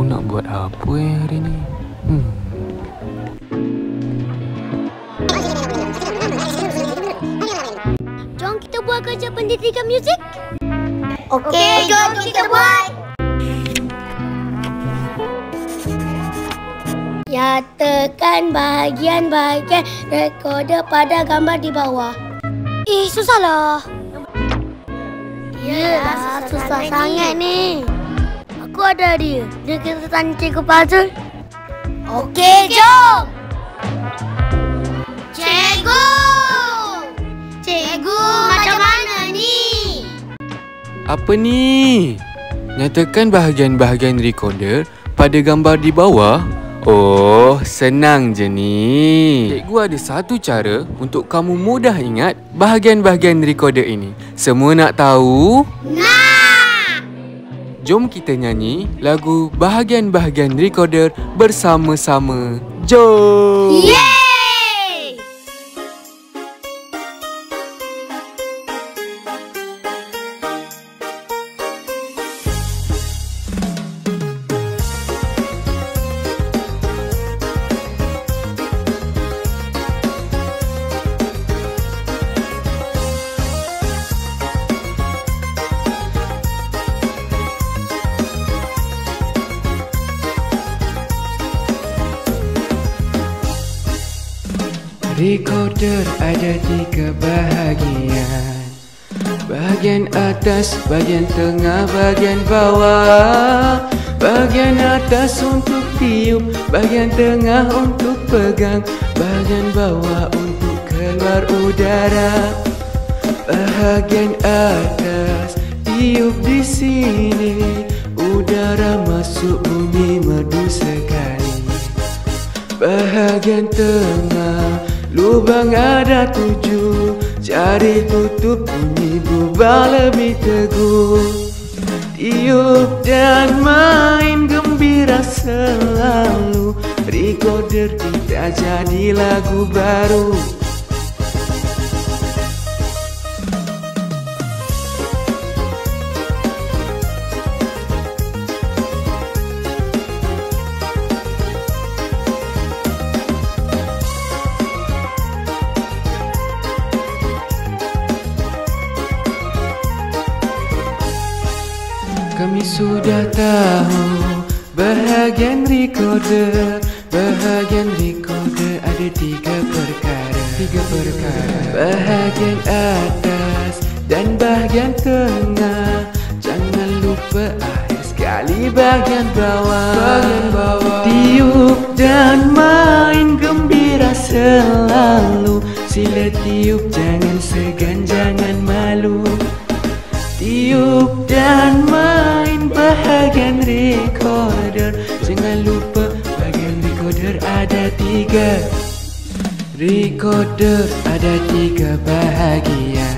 Aku nak buat apa hari ni? Jom kita buat kerja pendidikan muzik. Okey, jom kita buat. Nyatakan bahagian-bahagian rekorder pada gambar di bawah. Susahlah. Yalah, susah sangat ni. Aku ada dia. Dia kita tanya cikgu puzzle. Okey, jom. Cikgu! Cikgu, macam mana ni? Apa ni? Nyatakan bahagian-bahagian recorder pada gambar di bawah? Oh, senang je ni. Cikgu ada satu cara untuk kamu mudah ingat bahagian-bahagian recorder ini. Semua nak tahu? Nak! Jom kita nyanyi lagu bahagian-bahagian recorder bersama-sama. Jom! Yeay! Recorder ada 3 bahagian. Bahagian atas, bahagian tengah, bahagian bawah. Bahagian atas untuk tiup, bahagian tengah untuk pegang, bahagian bawah untuk keluar udara. Bahagian atas tiup di sini, udara masuk bunyi merdu sekali. Bahagian tengah lubang ada 7, cari tutup bunyi berubah lebih teguh. Tiup dan main gembira selalu, recorder kita jadi lagu baru. Kami sudah tahu bahagian recorder. Bahagian recorder ada 3 perkara. Bahagian atas dan bahagian tengah. Jangan lupa akhir sekali bahagian bawah. Tiup dan main gembira selalu. Sila tiup, jangan segan, jangan malu. Tiup dan main bahagian recorder. Jangan lupa bahagian recorder ada 3. Recorder ada 3 bahagian.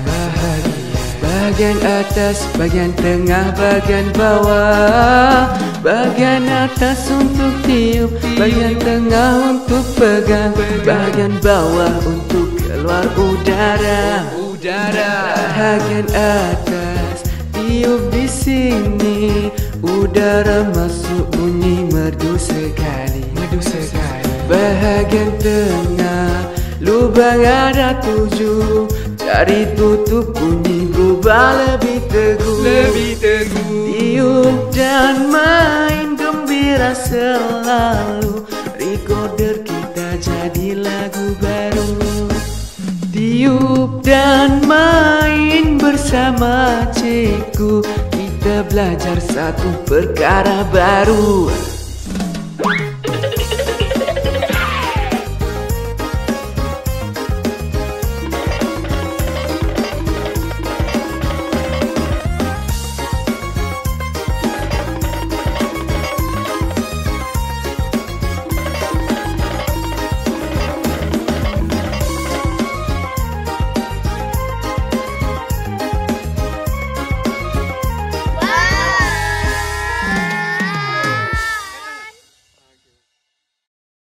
Bahagian atas, bahagian tengah, bahagian bawah. Bahagian atas untuk tiup, bahagian tengah untuk pegang, bahagian bawah untuk keluar udara. Bahagian atas tiup di sini, udara masuk bunyi merdu sekali. Bahagian tengah lubang ada 7, cari tutup bunyi berubah lebih teguh. Tiup dan main gembira selalu, recorder kita jadi lagu baru. Tiup dan main bersama cikgu, kita belajar satu perkara baru.